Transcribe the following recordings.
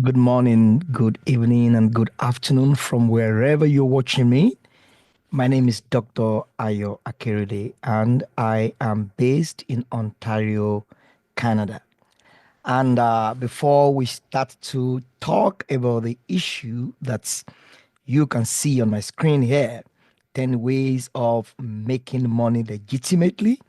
Good morning, good evening, and good afternoon from wherever you're watching me. My name is Dr. Ayo Akerede, and I am based in Ontario, Canada. And before we start to talk about the issue that you can see on my screen here, 10 ways of making money legitimately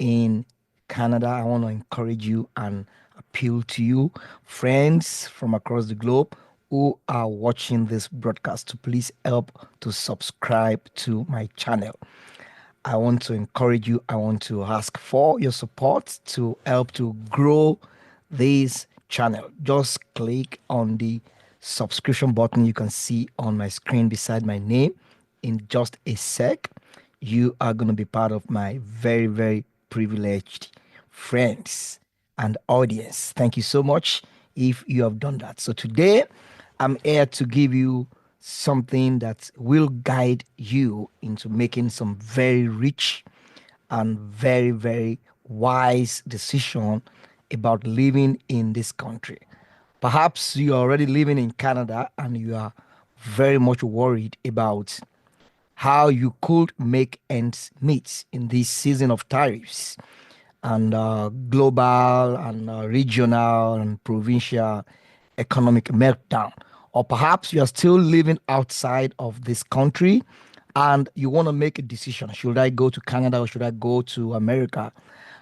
in Canada, I want to encourage you and appeal to you, friends from across the globe who are watching this broadcast, to please help to subscribe to my channel. I want to encourage you, I want to ask for your support to help to grow this channel. Just click on the subscription button you can see on my screen beside my name. In just a sec, you are going to be part of my very, very privileged friends and audience. Thank you so much if you have done that. So today, I'm here to give you something that will guide you into making some very rich and very, very wise decision about living in this country. Perhaps you are already living in Canada and you are very much worried about how you could make ends meet in this season of tariffs and global and regional and provincial economic meltdown. Or perhaps you are still living outside of this country and you want to make a decision. Should I go to Canada or should I go to America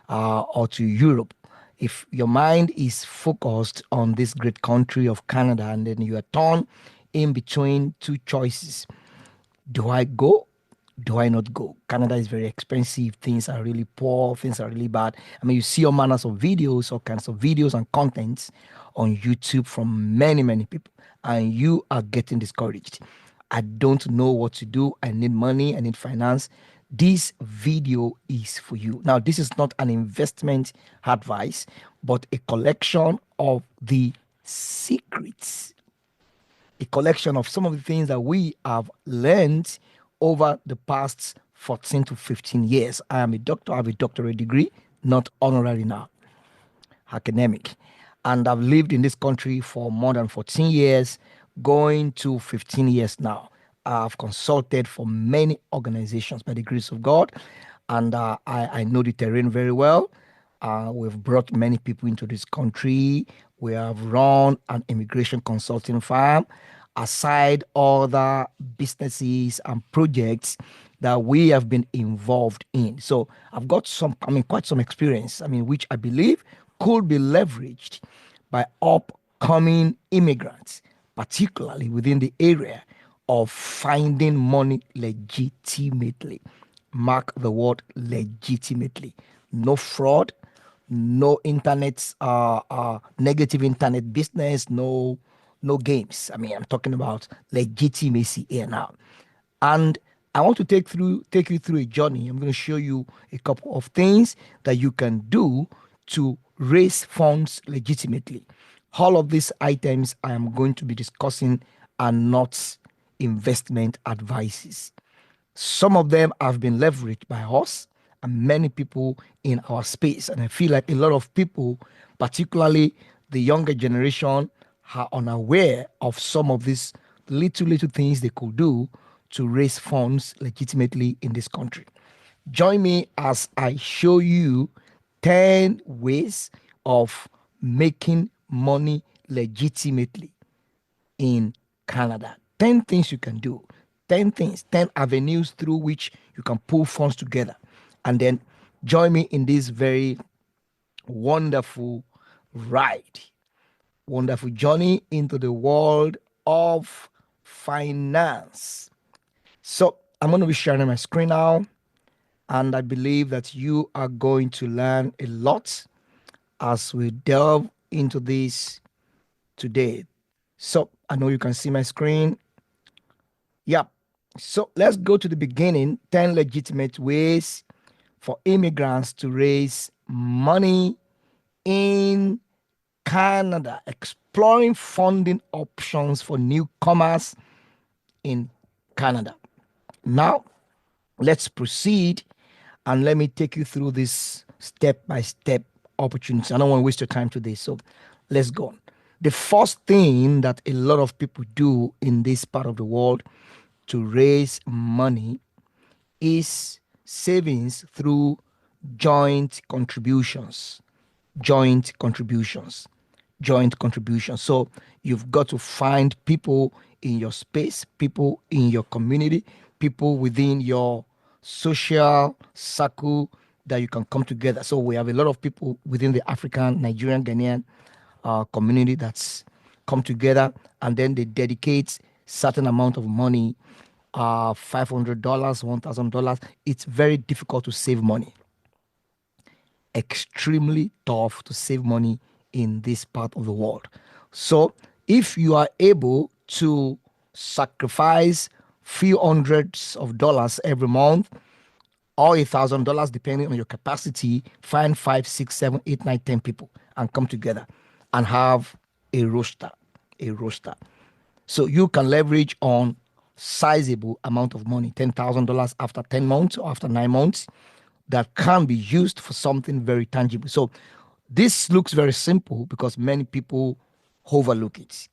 or to Europe? If your mind is focused on this great country of Canada and then you are torn in between two choices, do I go? Do I not go? Canada is very expensive. Things are really poor. Things are really bad. I mean, you see all manners of videos, all kinds of videos and contents on YouTube from many, many people, and you are getting discouraged. I don't know what to do. I need money. I need finance. This video is for you. Now, this is not an investment advice, but a collection of the secrets, a collection of some of the things that we have learned over the past 14 to 15 years. I am a doctor, I have a doctorate degree, not honorary now, academic. And I've lived in this country for more than 14 years, going to 15 years now. I've consulted for many organizations by the grace of God, and I know the terrain very well. We've brought many people into this country. We have run an immigration consulting firm, aside other businesses and projects that we have been involved in. So I've got quite some experience, which I believe could be leveraged by upcoming immigrants, particularly within the area of finding money legitimately. Mark the word legitimately. No fraud, no internet, negative internet business, no games. I'm talking about legitimacy here now. And I want to take you through a journey. I'm going to show you a couple of things that you can do to raise funds legitimately. All of these items I am going to be discussing are not investment advices. Some of them have been leveraged by us and many people in our space. And I feel like a lot of people, particularly the younger generation, are unaware of some of these little things they could do to raise funds legitimately in this country. Join me as I show you 10 ways of making money legitimately in Canada. 10 things you can do, 10 things, 10 avenues through which you can pull funds together. And then join me in this very wonderful ride, wonderful journey into the world of finance. So I'm going to be sharing my screen now, and I believe that you are going to learn a lot as we delve into this today. So I know you can see my screen. Yeah. So let's go to the beginning. 10 legitimate ways for immigrants to raise money in Canada, exploring funding options for newcomers in Canada. Now, let's proceed and let me take you through this step by step opportunity. I don't want to waste your time today, so let's go on. The first thing that a lot of people do in this part of the world to raise money is savings through joint contributions. Joint contributions. Joint contributions. So you've got to find people in your space, people in your community, people within your social circle that you can come together. So we have a lot of people within the African, Nigerian, Ghanaian community that's come together, and then they dedicate certain amount of money, $500, $1,000. It's very difficult to save money, extremely tough to save money in this part of the world. So if you are able to sacrifice few hundreds of dollars every month or $1,000 depending on your capacity, find 5, 6, 7, 8, 9, 10 people and come together and have a roster. A roster. So you can leverage on sizable amount of money, $10,000 after 10 months or after 9 months, that can be used for something very tangible. So this looks very simple because many people overlook it.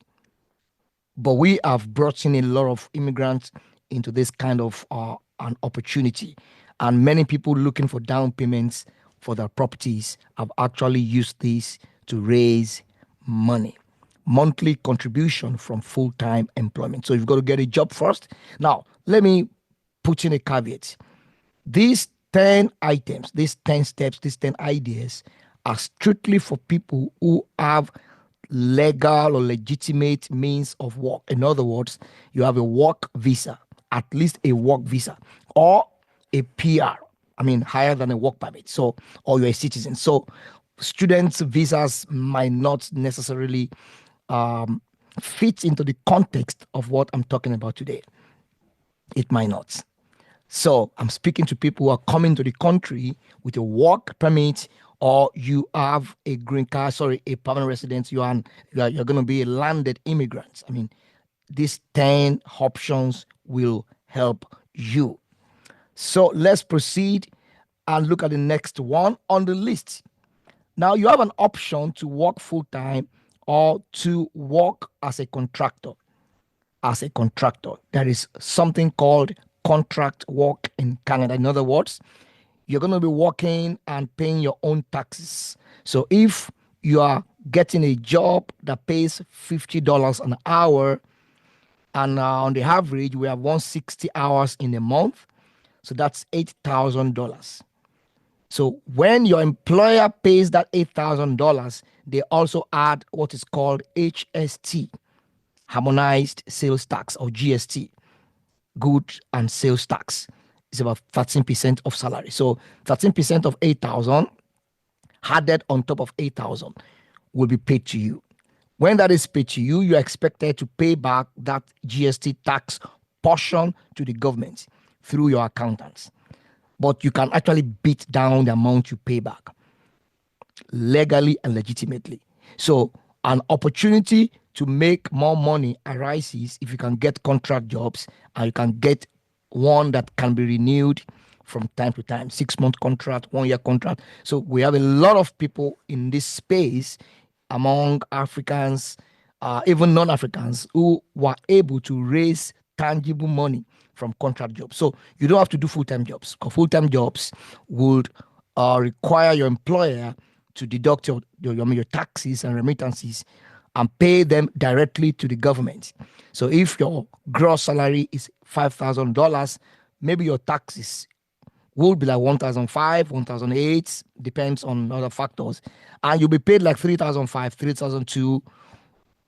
But we have brought in a lot of immigrants into this kind of an opportunity. And many people looking for down payments for their properties have actually used this to raise money. Monthly contribution from full-time employment. So you've got to get a job first. Now, let me put in a caveat. These 10 items, these 10 steps, these 10 ideas are strictly for people who have legal or legitimate means of work. In other words, you have a work visa, at least a work visa, or a PR. I mean, higher than a work permit. So, or you're a citizen. So, students' visas might not necessarily fit into the context of what I'm talking about today. It might not. So I'm speaking to people who are coming to the country with a work permit, or you have a green card, a permanent residence. You're going to be a landed immigrant. I mean, these 10 options will help you. So let's proceed and look at the next one on the list. Now you have an option to work full time or to work as a contractor. As a contractor, there is something called contract work in Canada. In other words, you're going to be working and paying your own taxes. So if you are getting a job that pays $50 an hour, and on the average, we have 160 hours in a month, so that's $8,000. So when your employer pays that $8,000, they also add what is called HST, Harmonized Sales Tax, or GST, Goods and Sales Tax. It's about 13% of salary. So 13% of 8,000 added on top of 8,000 will be paid to you. When that is paid to you, you're expected to pay back that GST tax portion to the government through your accountants. But you can actually beat down the amount you pay back legally and legitimately. So an opportunity to make more money arises if you can get contract jobs and you can get one that can be renewed from time to time, 6-month contract, 1-year contract. So we have a lot of people in this space among Africans, even non-Africans, who were able to raise tangible money from contract jobs. So you don't have to do full-time jobs, because full-time jobs would require your employer to deduct your taxes and remittances and pay them directly to the government. So if your gross salary is $5,000, maybe your taxes will be like 1,005, 1,008, depends on other factors, and you'll be paid like 3,005, 3,002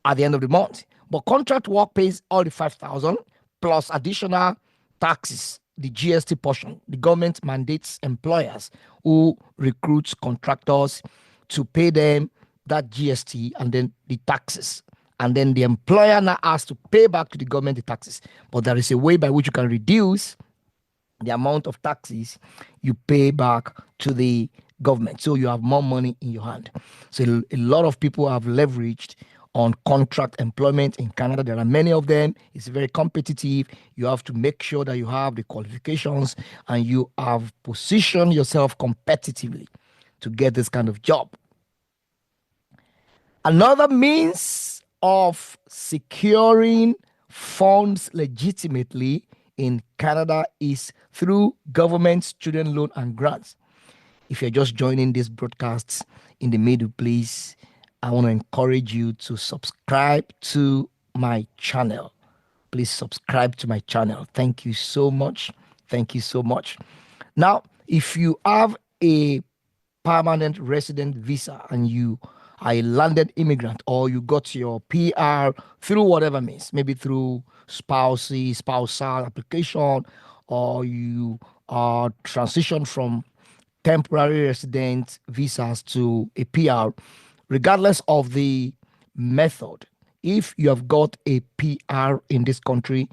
at the end of the month. But contract work pays all the 5,000 plus additional taxes, the GST portion. The government mandates employers who recruits contractors to pay them that GST and then the taxes. And then the employer now has to pay back to the government the taxes. But there is a way by which you can reduce the amount of taxes you pay back to the government, so you have more money in your hand. So a lot of people have leveraged on contract employment in Canada. There are many of them. It's very competitive. You have to make sure that you have the qualifications and you have positioned yourself competitively to get this kind of job. Another means of securing funds legitimately in Canada is through government student loan and grants. If you're just joining these broadcasts in the middle, please, I want to encourage you to subscribe to my channel. Please subscribe to my channel. Thank you so much. Thank you so much. Now, if you have a permanent resident visa and you are a landed immigrant, or you got your PR through whatever means, maybe through spousal application, or you are transitioned from temporary resident visas to a PR, regardless of the method, if you have got a PR in this country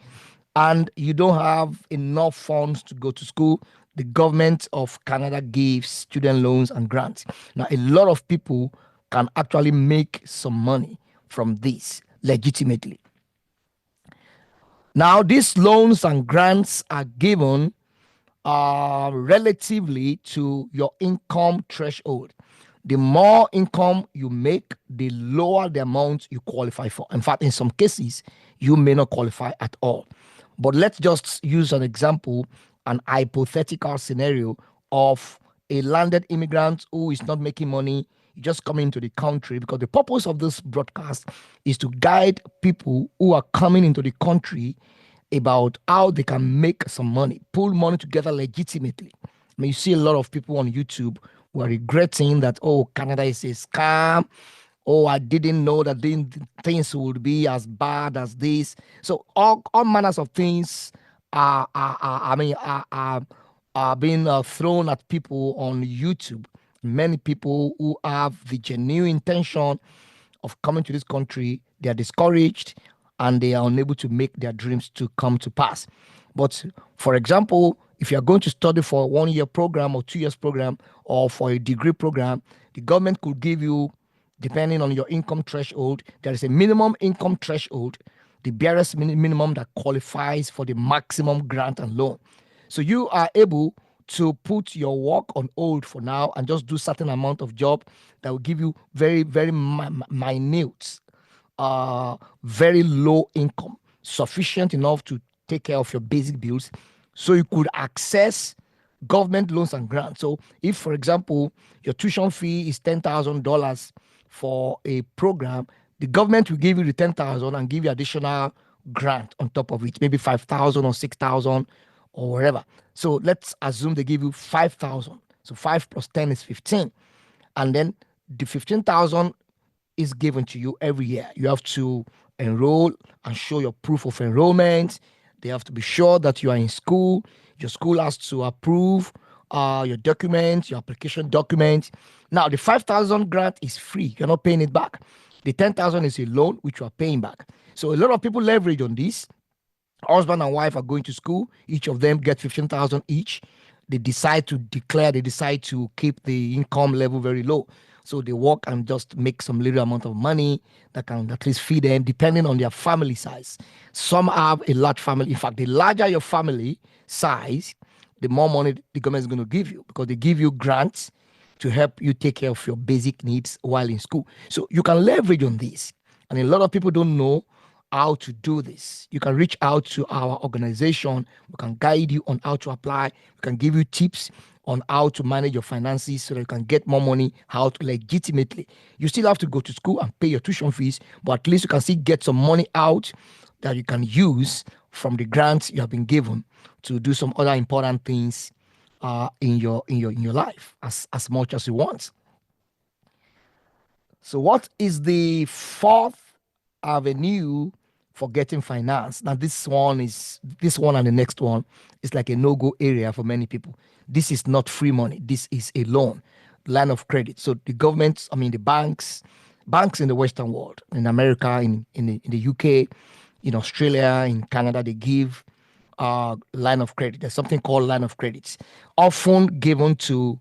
and you don't have enough funds to go to school, the government of Canada gives student loans and grants. Now, a lot of people can actually make some money from this legitimately. Now, these loans and grants are given relatively to your income threshold. The more income you make, the lower the amount you qualify for. In fact, in some cases, you may not qualify at all. But let's just use an example, an hypothetical scenario of a landed immigrant who is not making money, just coming into the country, because the purpose of this broadcast is to guide people who are coming into the country about how they can make some money, pull money together legitimately. I mean, you see a lot of people on YouTube who are regretting that, oh, Canada is a scam. Oh, I didn't know that things would be as bad as this. So all manners of things are being thrown at people on YouTube. Many people who have the genuine intention of coming to this country, they are discouraged and they are unable to make their dreams to come to pass. But for example, if you are going to study for a 1 year program or 2 years program or for a degree program, the government could give you, depending on your income threshold, there is a minimum income threshold, the barest minimum that qualifies for the maximum grant and loan. So you are able to put your work on hold for now and just do certain amount of job that will give you very, very minute, very low income, sufficient enough to take care of your basic bills. So you could access government loans and grants. So if, for example, your tuition fee is $10,000 for a program, the government will give you the 10,000 and give you additional grant on top of it, maybe 5,000 or 6,000 or whatever. So let's assume they give you 5,000. So 5 plus 10 is 15. And then the 15,000 is given to you every year. You have to enroll and show your proof of enrollment. They have to be sure that you are in school. Your school has to approve your documents, your application documents. Now, the 5,000 grant is free. You're not paying it back. The 10,000 is a loan which you are paying back. So a lot of people leverage on this. Husband and wife are going to school. Each of them get 15,000 each. They decide to keep the income level very low. So they work and just make some little amount of money that can at least feed them, depending on their family size. Some have a large family. In fact, the larger your family size, the more money the government is going to give you, because they give you grants to help you take care of your basic needs while in school. So you can leverage on this. And a lot of people don't know how to do this. You can reach out to our organization. We can guide you on how to apply. We can give you tips on how to manage your finances so that you can get more money out legitimately. You still have to go to school and pay your tuition fees, but at least you can still get some money out that you can use from the grants you have been given to do some other important things in your life as much as you want. So, what is the fourth avenue for getting finance? Now, this one and the next one is like a no-go area for many people. This is not free money. This is a loan, line of credit. So the government, I mean the banks in the Western world, in America, in the UK, in Australia, in Canada, they give line of credit. There's something called line of credits, often given to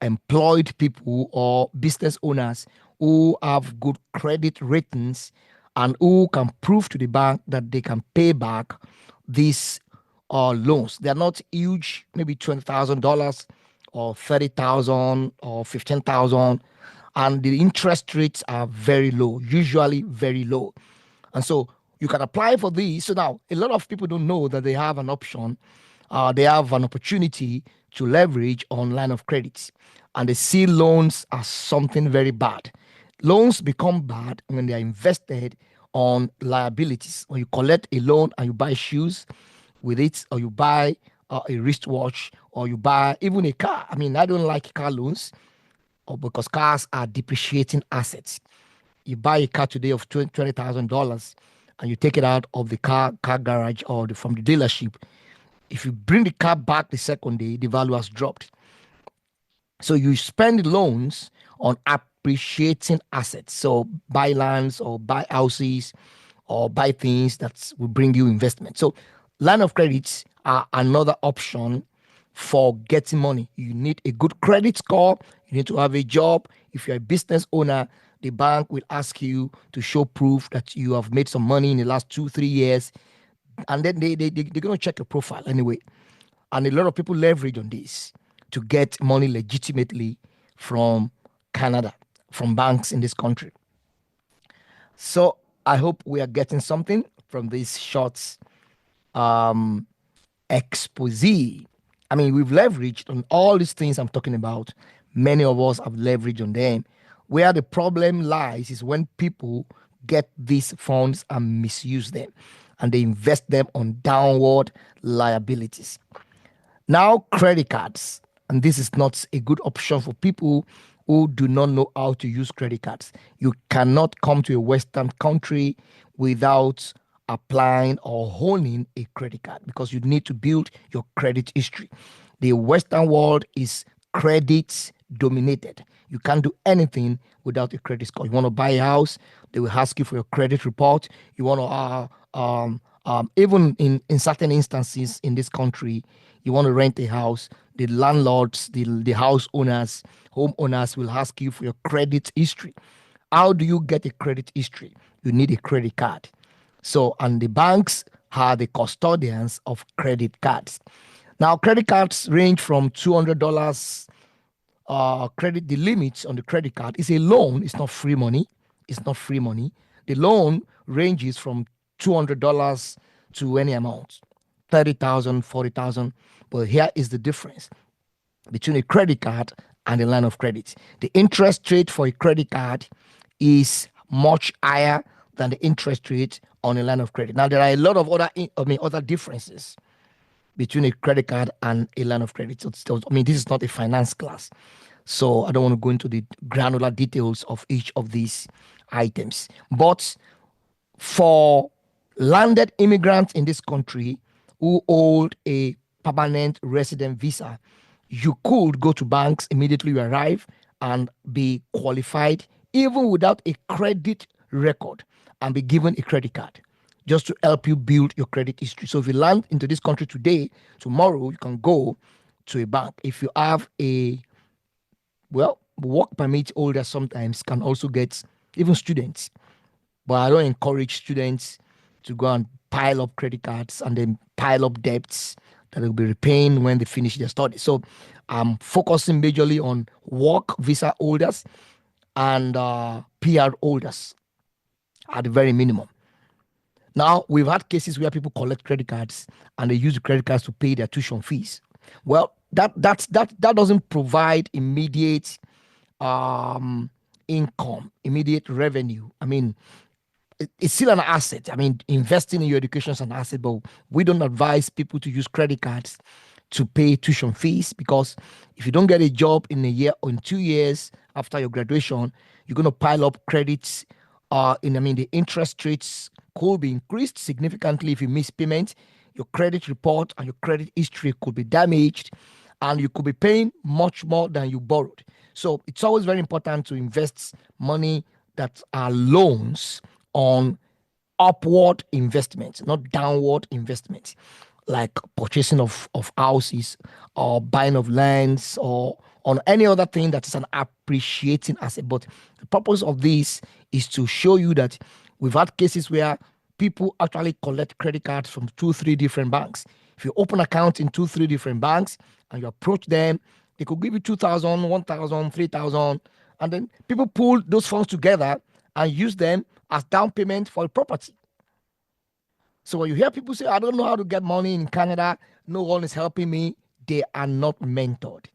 employed people or business owners who have good credit ratings and who can prove to the bank that they can pay back these loans. They're not huge, maybe $20,000 or 30,000 or 15,000. and the interest rates are very low, usually very low. And so you can apply for these. So now a lot of people don't know that they have an option, they have an opportunity to leverage on line of credits, and they see loans as something very bad. Loans become bad when they are invested on liabilities. When you collect a loan and you buy shoes with it, or you buy a wristwatch, or you buy even a car. I mean, I don't like car loans, or because cars are depreciating assets. You buy a car today of $20,000 and you take it out of the car garage or from the dealership. If you bring the car back the second day, the value has dropped. So you spend loans on appreciating assets. So buy lands or buy houses or buy things that will bring you investment. So line of credits are another option for getting money. You need a good credit score. You need to have a job. If you're a business owner, the bank will ask you to show proof that you have made some money in the last 2-3 years. And then they're going to check your profile anyway. And a lot of people leverage on this to get money legitimately from Canada, from banks in this country. So I hope we are getting something from this short expose. I mean, we've leveraged on all these things I'm talking about. Many of us have leveraged on them. Where the problem lies is when people get these funds and misuse them, and they invest them on downward liabilities. Now, credit cards, and this is not a good option for people who do not know how to use credit cards. You cannot come to a Western country without applying or owning a credit card, because you need to build your credit history. The Western world is credit dominated. You can't do anything without a credit score. You want to buy a house, they will ask you for your credit report. You want even in certain instances in this country, you want to rent a house, the landlords, the house owners, homeowners will ask you for your credit history. How do you get a credit history? You need a credit card. So, and the banks are the custodians of credit cards. Now, credit cards range from $200 credit. The limits on the credit card is a loan. It's not free money. It's not free money. The loan ranges from $200 to any amount, 30,000, 40,000. But here is the difference between a credit card and a line of credit. The interest rate for a credit card is much higher than the interest rate on a line of credit. Now, there are a lot of other differences between a credit card and a line of credit. So, this is not a finance class, so I don't want to go into the granular details of each of these items. But for landed immigrants in this country who hold a permanent resident visa, you could go to banks immediately you arrive and be qualified even without a credit record, and be given a credit card just to help you build your credit history. So if you land into this country today, tomorrow you can go to a bank. If you have work permit holders sometimes can also get, even students, but I don't encourage students to go and pile up credit cards and then pile up debts that they'll be repaying when they finish their studies. So I'm focusing majorly on work visa holders and PR holders at the very minimum. Now, we've had cases where people collect credit cards and they use the credit cards to pay their tuition fees. Well, that doesn't provide immediate income, immediate revenue. I mean, it's still an asset. I mean, investing in your education is an asset, but we don't advise people to use credit cards to pay tuition fees, because if you don't get a job in a year or in 2 years after your graduation, you're going to pile up credits. The interest rates could be increased significantly if you miss payment. Your credit report and your credit history could be damaged, and you could be paying much more than you borrowed. So it's always very important to invest money that are loans on upward investments, not downward investments, like purchasing of houses or buying of lands or on any other thing that is an appreciating asset. But the purpose of this is to show you that we've had cases where people actually collect credit cards from 2-3 different banks. If you open accounts in 2-3 different banks and you approach them, they could give you 2,000, 1,000, 3,000, and then people pool those funds together and use them as down payment for a property. So when you hear people say, I don't know how to get money in Canada, no one is helping me, they are not mentored.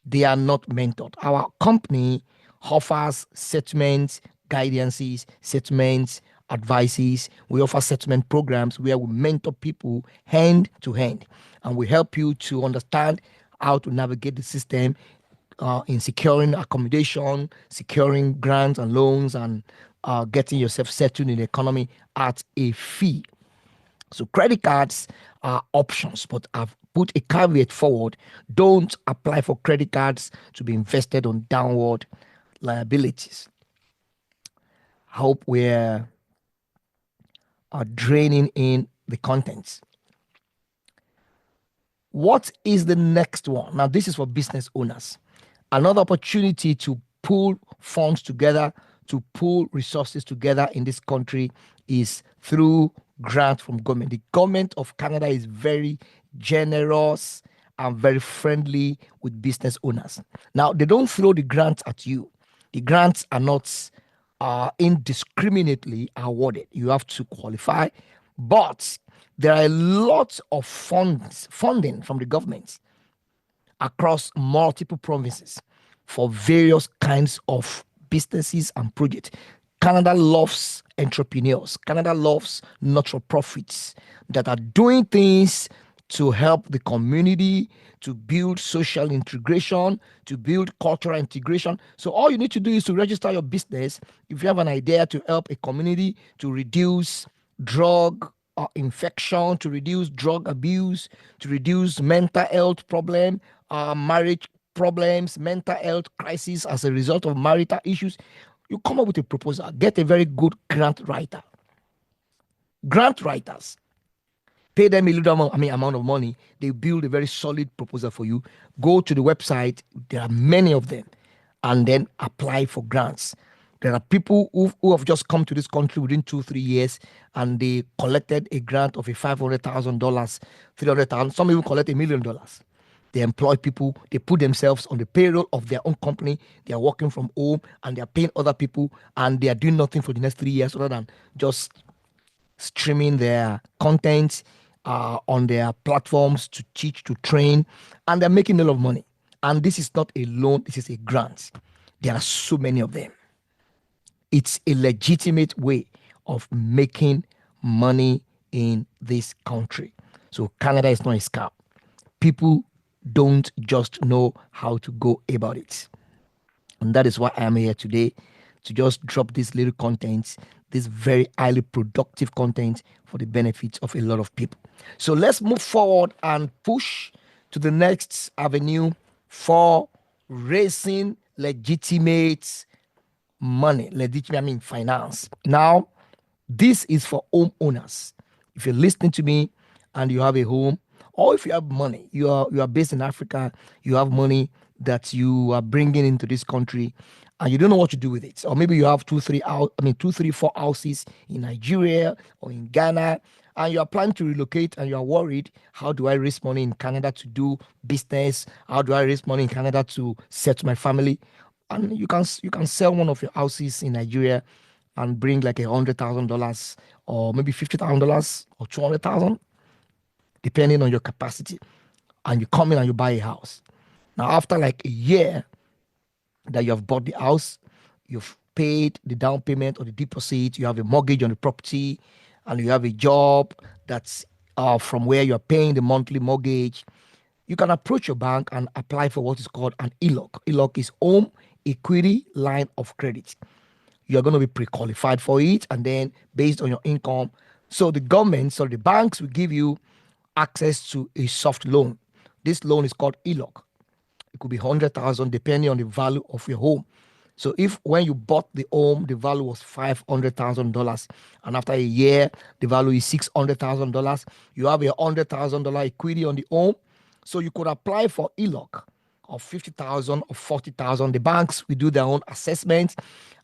They are not mentored. Our company offers settlements, guidances, settlements, advices. We offer settlement programs where we mentor people hand to hand, and we help you to understand how to navigate the system in securing accommodation, securing grants and loans, and getting yourself settled in the economy at a fee. So credit cards are options, but I've put a caveat forward. Don't apply for credit cards to be invested on downward liabilities. I hope we're draining in the contents. What is the next one? Now, this is for business owners. Another opportunity to pool funds together, to pool resources together in this country is through grant from government. The government of Canada is very generous and very friendly with business owners. Now, they don't throw the grants at you. The grants are not indiscriminately awarded. You have to qualify, but there are a lot of funding from the government across multiple provinces for various kinds of businesses and projects. Canada loves entrepreneurs. Canada loves not-for-profits that are doing things to help the community, to build social integration, to build cultural integration. So all you need to do is to register your business if you have an idea to help a community to reduce drug infection, to reduce drug abuse, to reduce mental health problem, marriage problems, mental health crisis as a result of marital issues. You come up with a proposal. Get a very good grant writer. Grant writers, pay them a little amount of money. They build a very solid proposal for you. Go to the website. There are many of them, and then apply for grants. There are people who have just come to this country within 2-3 years, and they collected a grant of a $500,000, $300,000. Some even collect $1,000,000. They employ people. They put themselves on the payroll of their own company. They are working from home, and they are paying other people, and they are doing nothing for the next 3 years other than just streaming their content on their platforms to teach, to train, and they're making a lot of money. And this is not a loan, this is a grant. There are so many of them. It's a legitimate way of making money in this country. So Canada is not a scam. People don't just know how to go about it. And that is why I'm here today, to just drop this little content, this very highly productive content for the benefit of a lot of people. So let's move forward and push to the next avenue for raising legitimate money, finance. Now, this is for homeowners. If you're listening to me and you have a home, or if you have money, you are based in Africa, you have money that you are bringing into this country, and you don't know what to do with it, or maybe you have 4 houses in Nigeria or in Ghana, and you are planning to relocate, and you are worried, how do I raise money in Canada to do business? How do I raise money in Canada to settle my family? And you can sell one of your houses in Nigeria and bring like $100,000 or maybe $50,000 or 200,000, depending on your capacity. And you come in and you buy a house. Now, after like a year that you have bought the house, you've paid the down payment or the deposit, you have a mortgage on the property, and you have a job that's from where you're paying the monthly mortgage, you can approach your bank and apply for what is called an ELOC. ELOC is Home Equity Line of Credit. You're going to be pre-qualified for it, and then based on your income, so the banks will give you access to a soft loan. This loan is called ELOC. It could be 100,000 depending on the value of your home. So if when you bought the home, the value was $500,000, and after a year, the value is $600,000, you have $100,000 equity on the home. So you could apply for ELOC of 50,000 or 40,000. The banks will do their own assessment,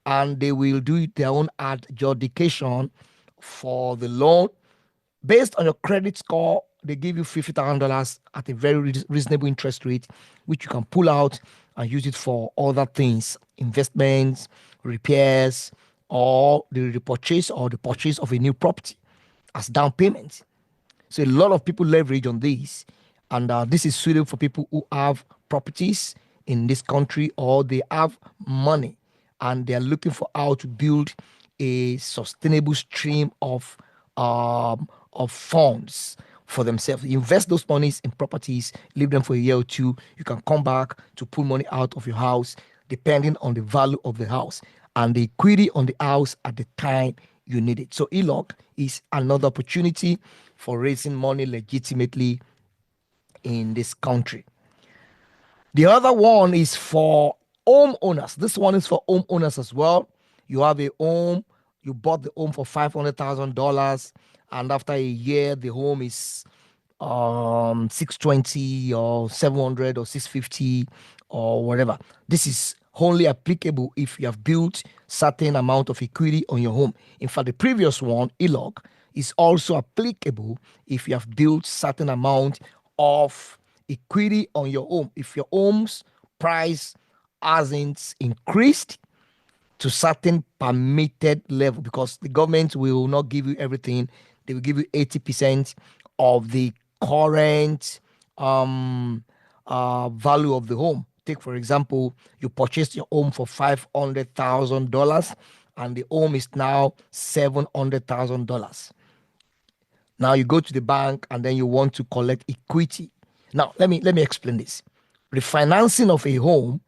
and they will do their own adjudication for the loan. Based on your credit score, they give you $50,000 at a very reasonable interest rate, which you can pull out and use it for other things, investments, repairs, or the repurchase or the purchase of a new property as down payment. So a lot of people leverage on this, and this is suitable for people who have properties in this country or they have money and they are looking for how to build a sustainable stream of funds for themselves. You invest those monies in properties, leave them for a year or two. You can come back to pull money out of your house depending on the value of the house and the equity on the house at the time you need it. So ELOC is another opportunity for raising money legitimately in this country. The other one is for homeowners. This one is for homeowners as well. You have a home, you bought the home for $500,000, and after a year, the home is 620 or 700 or 650 or whatever. This is only applicable if you have built certain amount of equity on your home. In fact, the previous one, ELOC, is also applicable if you have built certain amount of equity on your home. If your home's price hasn't increased to certain permitted level, because the government will not give you everything. They will give you 80% of the current value of the home. Take, for example, you purchased your home for $500,000 and the home is now $700,000. Now you go to the bank and then you want to collect equity. Now let me explain this. Refinancing of a home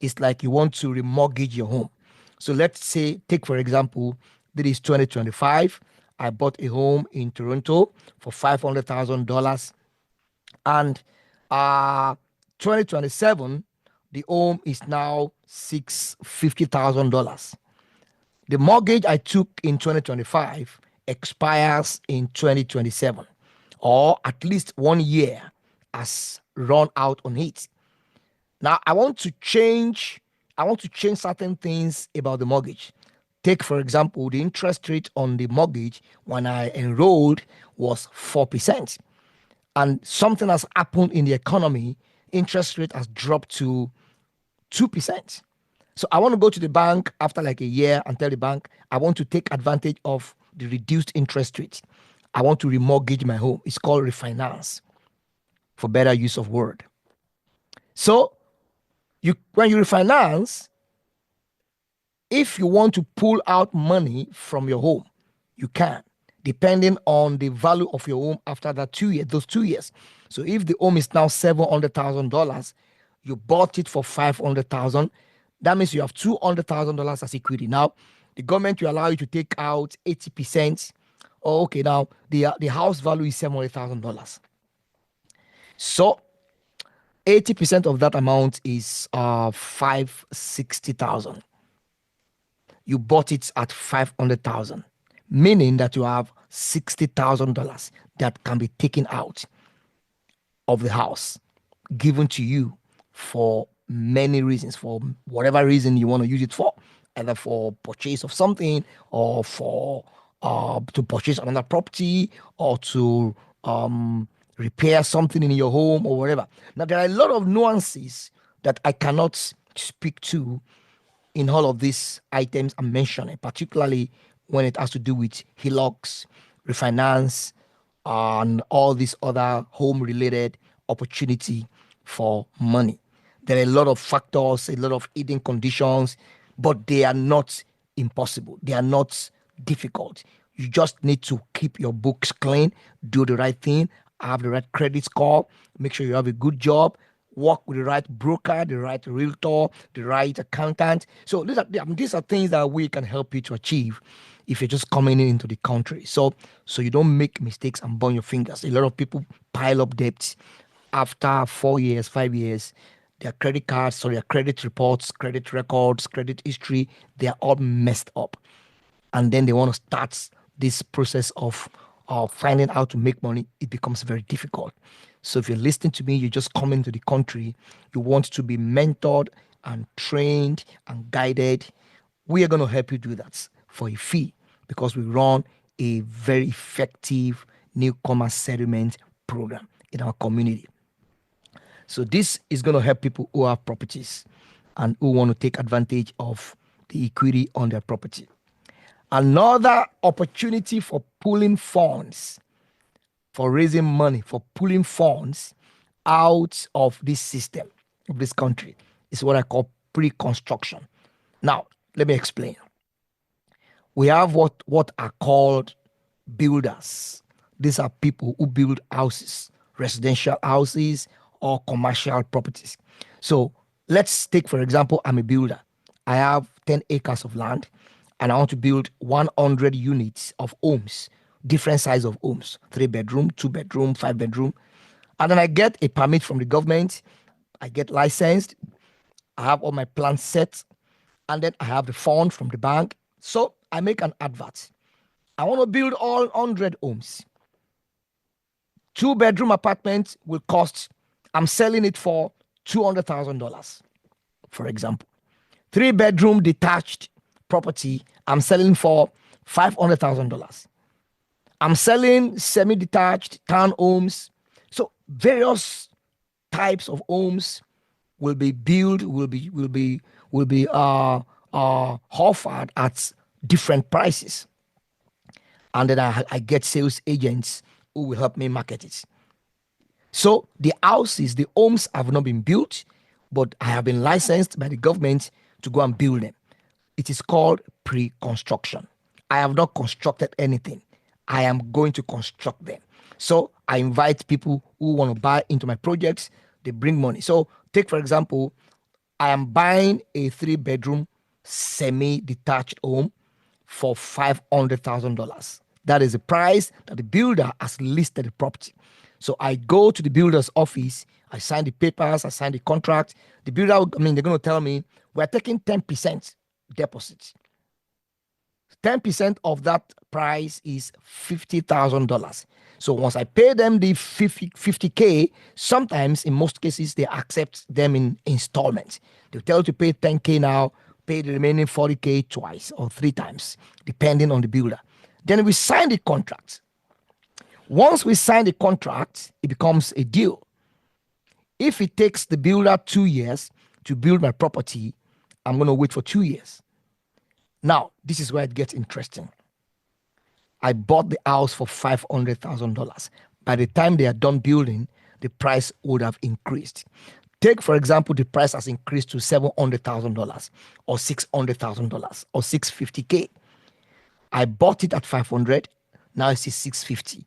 is like you want to remortgage your home. So let's say, take for example, this is 2025. I bought a home in Toronto for $500,000, and 2027, the home is now $650,000. The mortgage I took in 2025 expires in 2027, or at least 1 year has run out on it. Now I want to change certain things about the mortgage. Take, for example, the interest rate on the mortgage when I enrolled was 4%. And something has happened in the economy, interest rate has dropped to 2%. So I want to go to the bank after like a year and tell the bank, I want to take advantage of the reduced interest rate. I want to remortgage my home. It's called refinance for better use of word. So when you refinance, if you want to pull out money from your home, you can, depending on the value of your home after that 2 years, those 2 years. So if the home is now $700,000, you bought it for $500,000. That means you have $200,000 as equity. Now, the government will allow you to take out 80%. Oh, okay, now the house value is $700,000. So 80% of that amount is 560,000. You bought it at 500,000, meaning that you have $60,000 that can be taken out of the house, given to you for many reasons, for whatever reason you want to use it for, either for purchase of something or for to purchase another property or to repair something in your home or whatever. Now there are a lot of nuances that I cannot speak to in all of these items I'm mentioning, particularly when it has to do with HELOCs, refinance, and all these other home related opportunity for money. There are a lot of factors, a lot of hidden conditions, but they are not impossible. They are not difficult. You just need to keep your books clean, do the right thing, have the right credit score, make sure you have a good job, work with the right broker, the right realtor, the right accountant. So these are things that we can help you to achieve if you're just coming into the country. So you don't make mistakes and burn your fingers. A lot of people pile up debts after 4 years, 5 years. Their credit cards, so their credit reports, credit records, credit history, they are all messed up. And then they want to start this process of finding out to make money. It becomes very difficult. So if you're listening to me, you just come into the country, you want to be mentored and trained and guided, we are going to help you do that for a fee, because we run a very effective newcomer settlement program in our community. So this is going to help people who have properties and who want to take advantage of the equity on their property. Another opportunity for pulling funds, for raising money, for pulling funds out of this system, of this country, is what I call pre-construction. Now, let me explain. We have what are called builders. These are people who build houses, residential houses or commercial properties. So let's take, for example, I'm a builder. I have 10 acres of land and I want to build 100 units of homes, different size of homes, 3-bedroom, 2-bedroom, 5-bedroom. And then I get a permit from the government. I get licensed. I have all my plans set. And then I have the fund from the bank. So I make an advert. I want to build all 100 homes. 2-bedroom apartment will cost, I'm selling it for $200,000, for example. 3-bedroom detached property, I'm selling for $500,000. I'm selling semi-detached townhomes. So various types of homes will be built, will be offered at different prices. And then I get sales agents who will help me market it. So the houses, the homes have not been built, but I have been licensed by the government to go and build them. It is called pre-construction. I have not constructed anything. I am going to construct them. So I invite people who want to buy into my projects. They bring money. So take, for example, I am buying a 3-bedroom semi-detached home for $500,000. That is the price that the builder has listed the property. So I go to the builder's office, I sign the papers, I sign the contract. The builder, they're going to tell me, we're taking 10% deposit. 10% of that price is $50,000. So once I pay them the 50K, sometimes in most cases, they accept them in installments. They'll tell you to pay 10K now, pay the remaining 40K twice or 3 times, depending on the builder. Then we sign the contract. Once we sign the contract, it becomes a deal. If it takes the builder 2 years to build my property, I'm going to wait for 2 years. Now, this is where it gets interesting. I bought the house for $500,000. By the time they are done building, the price would have increased. Take, for example, the price has increased to $700,000 or $600,000 or $650K. I bought it at 500. Now it's 650.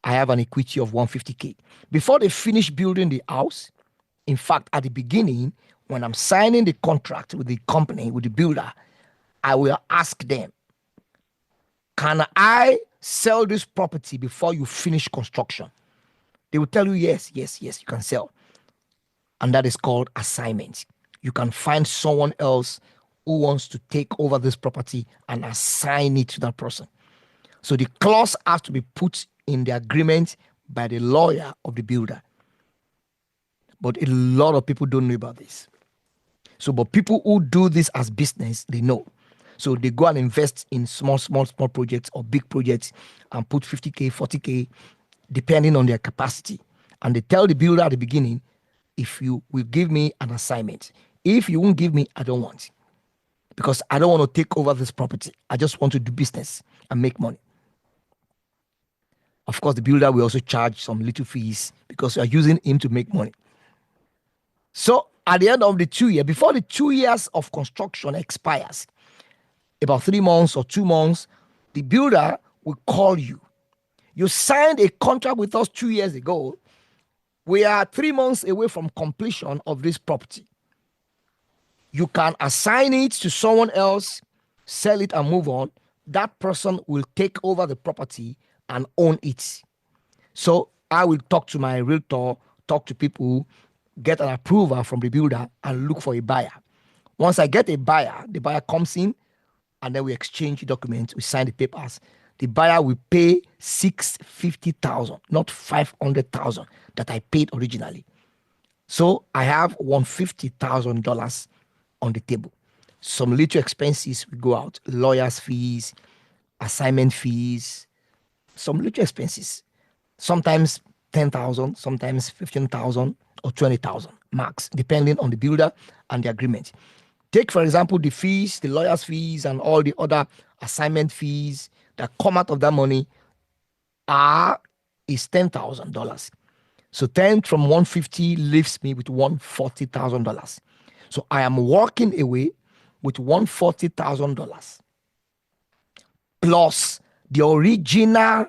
I have an equity of 150K. Before they finish building the house, in fact, at the beginning, when I'm signing the contract with the company, with the builder, I will ask them, can I sell this property before you finish construction? They will tell you, yes, you can sell. And that is called assignment. You can find someone else who wants to take over this property and assign it to that person. So the clause has to be put in the agreement by the lawyer of the builder. But a lot of people don't know about this. So, but people who do this as business, they know. So they go and invest in small projects or big projects and put 50K, 40K, depending on their capacity. And they tell the builder at the beginning, if you will give me an assignment, if you won't give me, I don't want it. Because I don't want to take over this property. I just want to do business and make money. Of course, the builder will also charge some little fees because you are using him to make money. So at the end of the 2 years, before the 2 years of construction expires, about 3 months or 2 months, the builder will call you. You signed a contract with us 2 years ago. We are 3 months away from completion of this property. You can assign it to someone else, sell it and move on. That person will take over the property and own it. So I will talk to my realtor, talk to people, get an approval from the builder and look for a buyer. Once I get a buyer, the buyer comes in and then we exchange the documents, we sign the papers. The buyer will pay $650,000, not $500,000 that I paid originally. So I have $150,000 on the table. Some little expenses will go out, lawyers' fees, assignment fees, some little expenses. Sometimes 10,000, sometimes 15,000 or 20,000 max, depending on the builder and the agreement. Take, for example, the fees, the lawyer's fees, and all the other assignment fees that come out of that money is $10,000. So 10 from 150 leaves me with $140,000. So I am walking away with $140,000 plus the original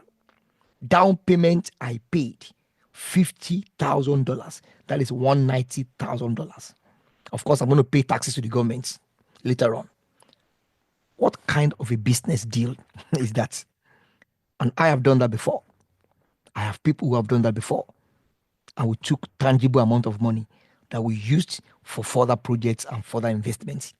down payment I paid, $50,000. That is $190,000. Of course, I'm going to pay taxes to the government later on. What kind of a business deal is that? And I have done that before. I have people who have done that before. And we took tangible amount of money that we used for further projects and further investments.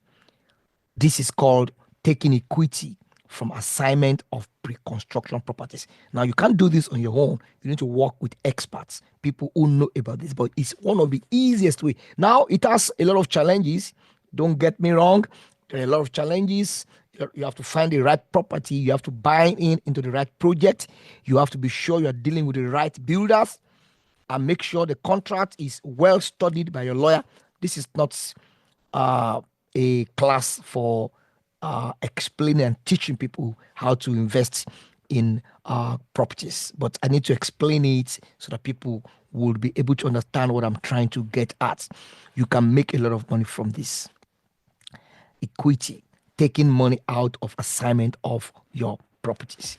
This is called taking equity from assignment of pre-construction properties. Now, you can't do this on your own. You need to work with experts, people who know about this, but it's one of the easiest way. Now, it has a lot of challenges. Don't get me wrong. There are a lot of challenges. You have to find the right property. You have to buy into the right project. You have to be sure you are dealing with the right builders and make sure the contract is well studied by your lawyer. This is not a class for explaining and teaching people how to invest in properties, but I need to explain it so that people will be able to understand what I'm trying to get at. You can make a lot of money from this. Equity, taking money out of assignment of your properties.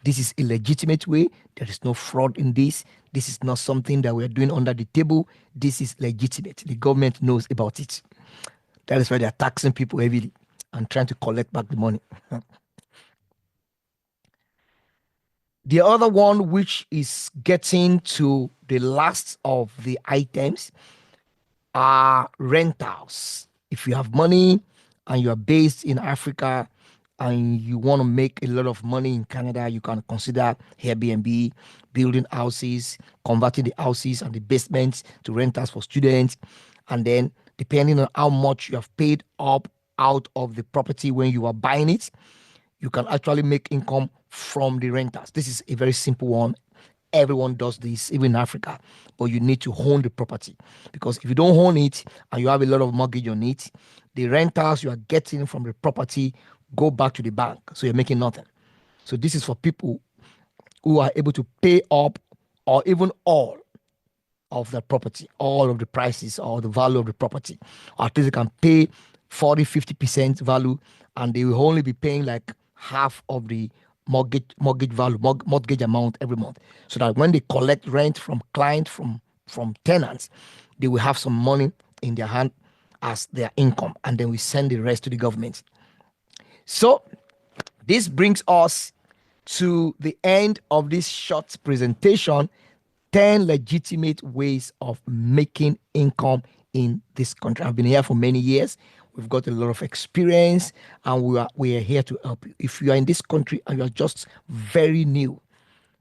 This is a legitimate way. There is no fraud in this. This is not something that we're doing under the table. This is legitimate. The government knows about it. That is why they're taxing people heavily and trying to collect back the money. The other one, which is getting to the last of the items, are rentals. If you have money and you are based in Africa and you want to make a lot of money in Canada, you can consider Airbnb, building houses, converting the houses and the basements to rentals for students. And then, depending on how much you have paid up out of the property when you are buying it, you can actually make income from the rentals. This is a very simple one. Everyone does this, even in Africa, but you need to own the property, because if you don't own it and you have a lot of mortgage on it, the rentals you are getting from the property go back to the bank, so you're making nothing. So this is for people who are able to pay up or even all of the property, all of the prices or the value of the property. Or at least they can pay 40-50% value, and they will only be paying like half of the mortgage value, mortgage amount every month, so that when they collect rent from clients, from tenants, they will have some money in their hand as their income, and then we send the rest to the government. So this brings us to the end of this short presentation: 10 legitimate ways of making income in this country. I've been here for many years. We've got a lot of experience, and we are here to help you. If you are in this country and you are just very new,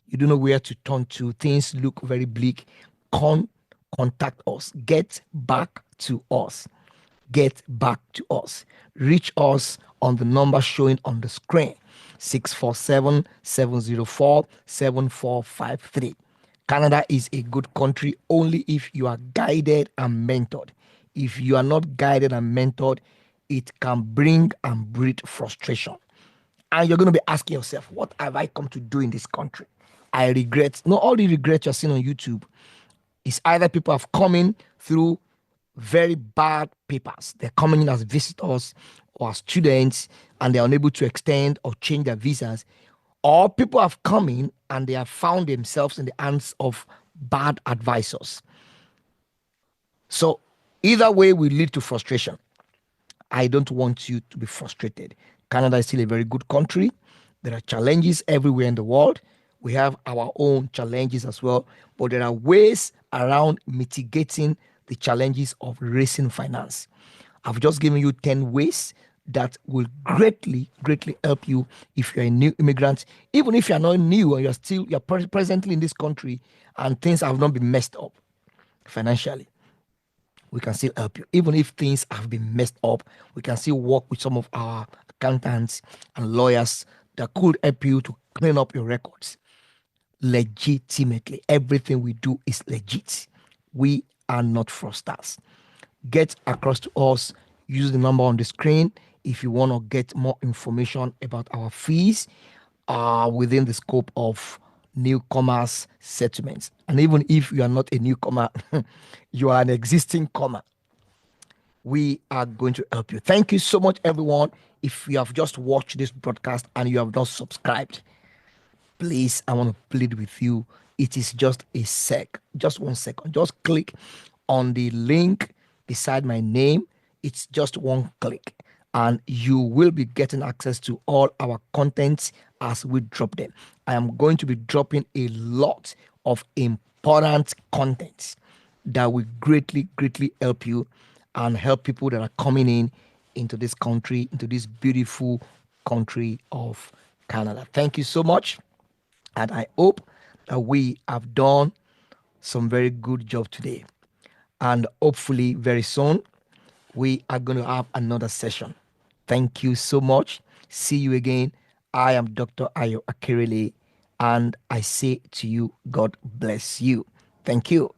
you don't know where to turn to, things look very bleak, contact us. Get back to us. Get back to us. Reach us on the number showing on the screen: 647-704-7453. Canada is a good country only if you are guided and mentored. If you are not guided and mentored, it can bring and breed frustration. And you're going to be asking yourself, what have I come to do in this country? I regret. Not all the regret you're seeing on YouTube is either people have come in through very bad papers. They're coming in as visitors or as students, and they're unable to extend or change their visas. Or people have come in and they have found themselves in the hands of bad advisors. So either way will lead to frustration. I don't want you to be frustrated. Canada is still a very good country. There are challenges everywhere in the world. We have our own challenges as well, but there are ways around mitigating the challenges of raising finance. I've just given you 10 ways that will greatly help you if you're a new immigrant. Even if you're not new and you're presently in this country and things have not been messed up financially, we can still help you. Even if things have been messed up, we can still work with some of our accountants and lawyers that could help you to clean up your records. legitimately. Everything we do is legit. We are not fraudsters. Get across to us. Use the number on the screen if you want to get more information about our fees within the scope of newcomers settlements. And even if you are not a newcomer, you are an existing comer, we are going to help you. Thank you so much, everyone. If you have just watched this broadcast and you have not subscribed, please, I want to plead with you. It is just a sec, just 1 second. Just click on the link beside my name. It's just one click, and you will be getting access to all our contents as we drop them. I am going to be dropping a lot of important content that will greatly, greatly help you and help people that are coming in into this country, into this beautiful country of Canada. Thank you so much. And I hope that we have done some very good job today. And hopefully, very soon, we are going to have another session. Thank you so much. See you again. I am Dr. Ayo Akirele, and I say to you, God bless you. Thank you.